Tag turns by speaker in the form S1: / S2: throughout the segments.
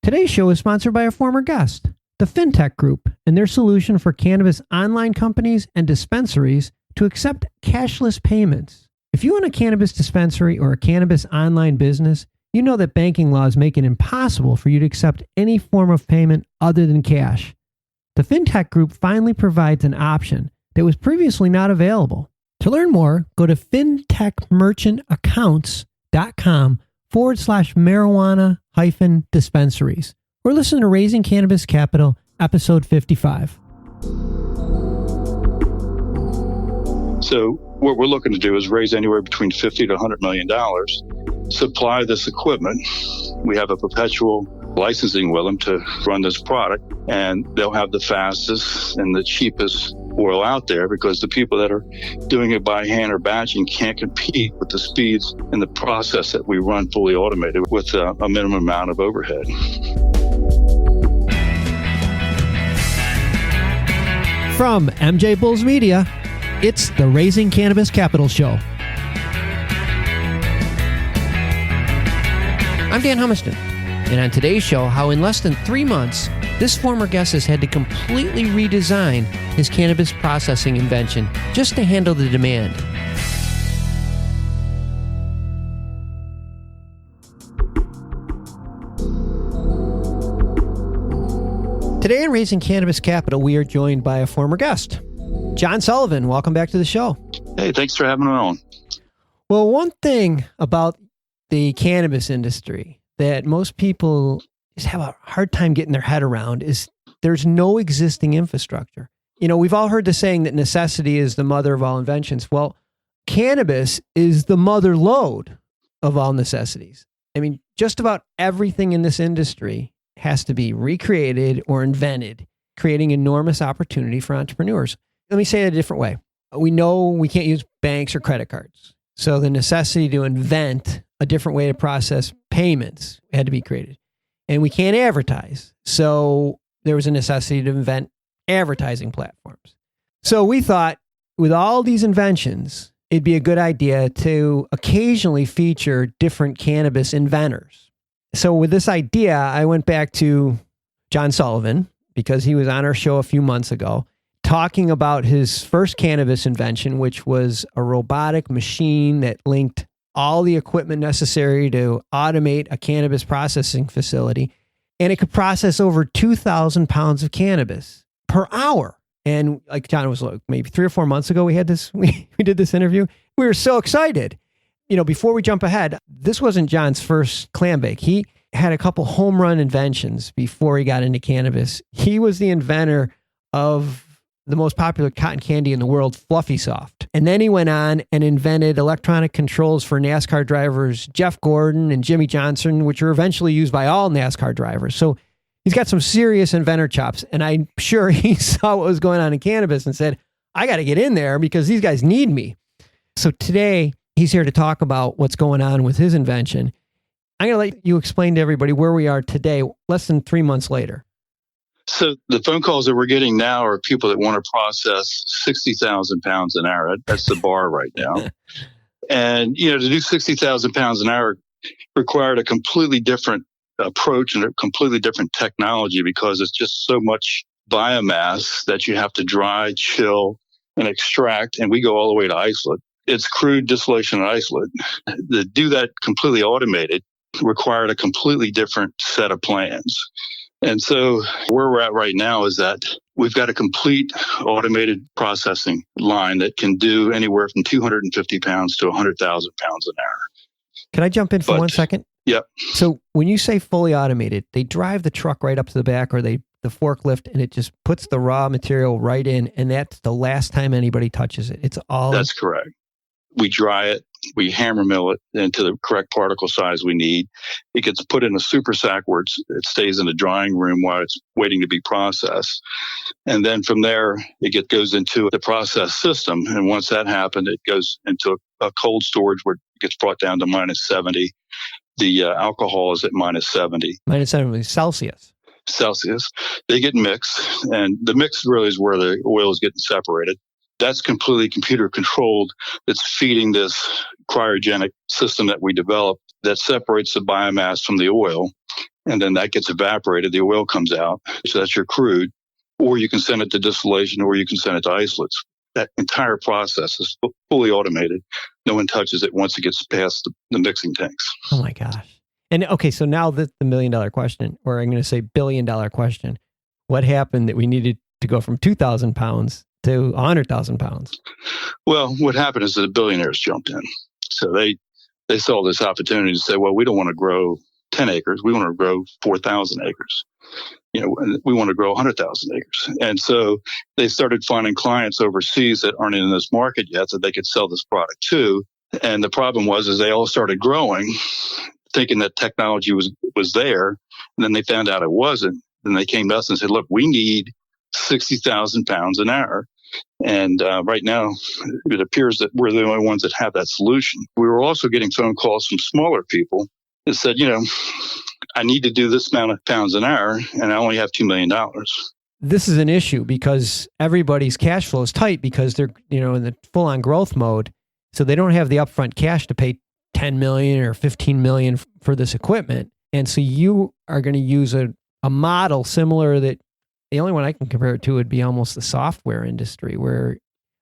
S1: Today's show is sponsored by a former guest, the FinTech Group, and their solution for cannabis online companies and dispensaries to accept cashless payments. If you own a cannabis dispensary or a cannabis online business, you know that banking laws make it impossible for you to accept any form of payment other than cash. The FinTech Group finally provides an option that was previously not available. To learn more, go to fintechmerchantaccounts.com/marijuana-dispensaries or listen to Raising Cannabis Capital, episode 55.
S2: So what we're looking to do is raise anywhere between $50 to $100 million, supply this equipment. We have a perpetual licensing with them to run this product, and they'll have the fastest and the cheapest oil out there because the people that are doing it by hand or batching can't compete with the speeds and the process that we run fully automated with a minimum amount of overhead.
S1: From MJBulls Media, it's the Raising Cannabis Capital Show. I'm Dan Humiston, and on today's show, how in less than 3 months, this former guest has had to completely redesign his cannabis processing invention just to handle the demand. Today on Raising Cannabis Capital, we are joined by a former guest, John Sullivan. Welcome back to the show.
S2: Hey, thanks for having me on.
S1: Well, one thing about the cannabis industry that most people just have a hard time getting their head around is there's no existing infrastructure. You know, we've all heard the saying that necessity is the mother of all inventions. Well, cannabis is the mother lode of all necessities. I mean, just about everything in this industry has to be recreated or invented, creating enormous opportunity for entrepreneurs. Let me say it a different way. We know we can't use banks or credit cards. So the necessity to invent a different way to process payments had to be created. And we can't advertise. So there was a necessity to invent advertising platforms. So we thought with all these inventions, it'd be a good idea to occasionally feature different cannabis inventors. So with this idea, I went back to John Sullivan because he was on our show a few months ago talking about his first cannabis invention, which was a robotic machine that linked all the equipment necessary to automate a cannabis processing facility. And it could process over 2,000 pounds of cannabis per hour. And like John was like, maybe 3 or 4 months ago, we did this interview. We were so excited. You know, before we jump ahead, this wasn't John's first clam bake. He had a couple home run inventions before he got into cannabis. He was the inventor of the most popular cotton candy in the world, Fluffy Soft. And then he went on and invented electronic controls for NASCAR drivers Jeff Gordon and Jimmy Johnson, which were eventually used by all NASCAR drivers. So he's got some serious inventor chops. And I'm sure he saw what was going on in cannabis and said, I got to get in there because these guys need me. So today, he's here to talk about what's going on with his invention. I'm going to let you explain to everybody where we are today, less than 3 months later.
S2: So the phone calls that we're getting now are people that want to process 60,000 pounds an hour. That's the bar right now. And, you know, to do 60,000 pounds an hour required a completely different approach and a completely different technology because it's just so much biomass that you have to dry, chill, and extract. And we go all the way to isolate. It's crude distillation and isolate. To do that completely automated required a completely different set of plans. And so where we're at right now is that we've got a complete automated processing line that can do anywhere from 250 pounds to 100,000 pounds an hour.
S1: Can I jump in for 1 second?
S2: Yep.
S1: So when you say fully automated, they drive the truck right up to the back or the forklift and it just puts the raw material right in. And that's the last time anybody touches it. It's all.
S2: That's correct. We dry it. We hammer mill it into the correct particle size we need. It gets put in a super sack where it stays in the drying room while it's waiting to be processed. And then from there, it goes into the process system. And once that happens, it goes into a cold storage where it gets brought down to minus 70. The alcohol is at minus 70.
S1: Minus 70 Celsius.
S2: They get mixed. And the mix really is where the oil is getting separated. That's completely computer controlled. It's feeding this cryogenic system that we developed that separates the biomass from the oil. and then that gets evaporated. The oil comes out. So that's your crude. Or you can send it to distillation, or you can send it to isolates. That entire process is fully automated. No one touches it once it gets past the mixing tanks.
S1: Oh my gosh. And okay, so now the $1 million question, or I'm going to say $1 billion question. What happened that we needed to go from 2,000 pounds to 100,000 pounds?
S2: Well, what happened is that the billionaires jumped in. So they saw this opportunity to say, well, we don't want to grow 10 acres. We want to grow 4,000 acres. And we want to grow 100,000 acres. And so they started finding clients overseas that aren't in this market yet that they could sell this product to. And the problem was they all started growing, thinking that technology was there. And then they found out it wasn't. Then they came to us and said, look, we need 60,000 pounds an hour. And right now, it appears that we're the only ones that have that solution. We were also getting phone calls from smaller people that said, I need to do this amount of pounds an hour, and I only have $2 million.
S1: This is an issue because everybody's cash flow is tight because they're, in the full-on growth mode. So they don't have the upfront cash to pay $10 million or $15 million for this equipment. And so you are going to use a model similar that the only one I can compare it to would be almost the software industry, where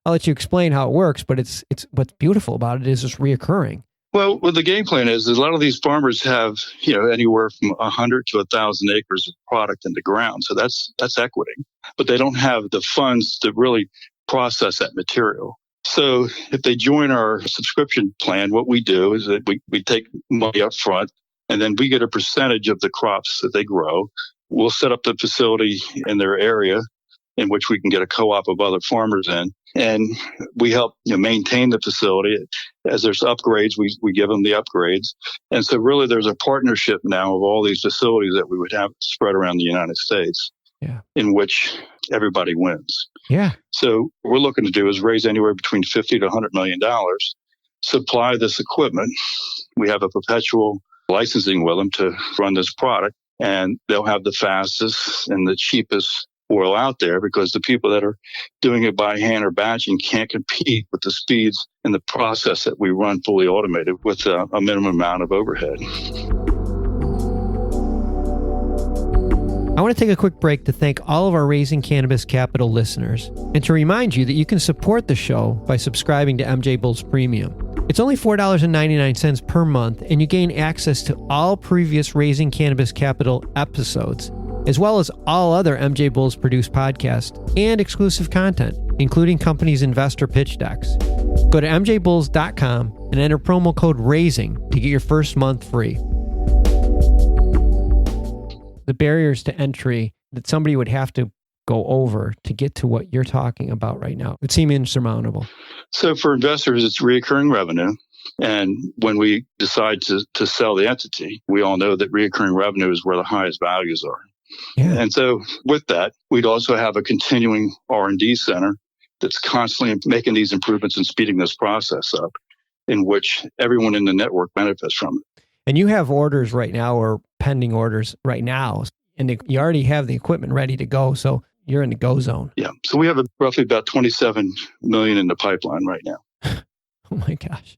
S1: I'll let you explain how it works, but it's what's beautiful about it is it's reoccurring.
S2: Well, what the game plan is a lot of these farmers have, anywhere from 100 to 1,000 acres of product in the ground. So that's equity, but they don't have the funds to really process that material. So if they join our subscription plan, what we do is that we take money up front, and then we get a percentage of the crops that they grow. We'll set up the facility in their area in which we can get a co-op of other farmers in. And we help maintain the facility. As there's upgrades, we give them the upgrades. And so really there's a partnership now of all these facilities that we would have spread around the United States, in which everybody wins.
S1: Yeah.
S2: So what we're looking to do is raise anywhere between $50 to $100 million, supply this equipment. We have a perpetual licensing with them to run this product, and they'll have the fastest and the cheapest oil out there because the people that are doing it by hand or batching can't compete with the speeds and the process that we run fully automated with a minimum amount of overhead.
S1: I want to take a quick break to thank all of our Raising Cannabis Capital listeners and to remind you that you can support the show by subscribing to MJBulls Premium. It's only $4.99 per month, and you gain access to all previous Raising Cannabis Capital episodes, as well as all other MJBulls produced podcasts and exclusive content, including companies' investor pitch decks. Go to MJBulls.com and enter promo code RAISING to get your first month free. The barriers to entry that somebody would have to go over to get to what you're talking about right now would seem insurmountable.
S2: So for investors, it's recurring revenue. And when we decide to sell the entity, we all know that recurring revenue is where the highest values are.
S1: Yeah.
S2: And so with that, we'd also have a continuing R&D center that's constantly making these improvements and speeding this process up, in which everyone in the network benefits from it.
S1: And you have orders right now or pending orders right now, and you already have the equipment ready to go. So you're in the go zone.
S2: Yeah. So we have roughly about 27 million in the pipeline right now.
S1: Oh my gosh.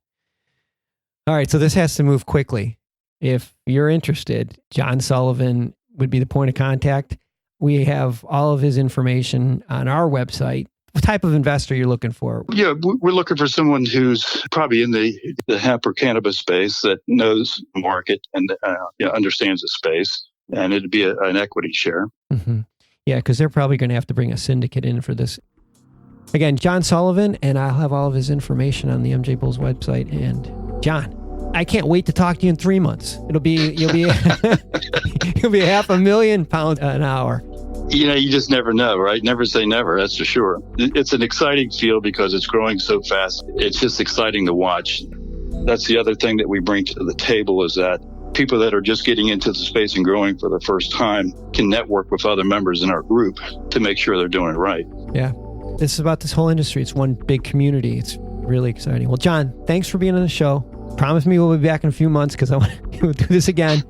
S1: All right. So this has to move quickly. If you're interested, John Sullivan would be the point of contact. We have all of his information on our website. What type of investor you're looking for?
S2: Yeah, we're looking for someone who's probably in the hemp or cannabis space that knows the market and understands the space, and it'd be an equity share.
S1: Mm-hmm. Yeah, because they're probably going to have to bring a syndicate in for this. Again, John Sullivan, and I'll have all of his information on the MJBulls website. And John, I can't wait to talk to you in 3 months. You'll be you'll be 500,000 pounds an hour.
S2: You just never know, right? Never say never, that's for sure. It's an exciting field because it's growing so fast. It's just exciting to watch. That's the other thing that we bring to the table is that people that are just getting into the space and growing for the first time can network with other members in our group to make sure they're doing it right. Yeah.
S1: This is about this whole industry. It's one big community. It's really exciting. Well, John, thanks for being on the show. Promise me we'll be back in a few months because I want to do this again.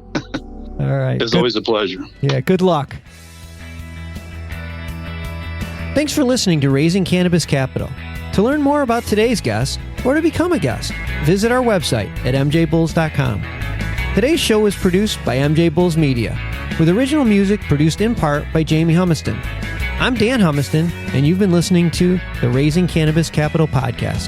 S1: All right.
S2: It's always a pleasure.
S1: Yeah. Good luck. Thanks for listening to Raising Cannabis Capital. To learn more about today's guest or to become a guest, visit our website at MJBulls.com. Today's show is produced by MJBulls Media, with original music produced in part by Jamie Humiston. I'm Dan Humiston, and you've been listening to the Raising Cannabis Capital podcast.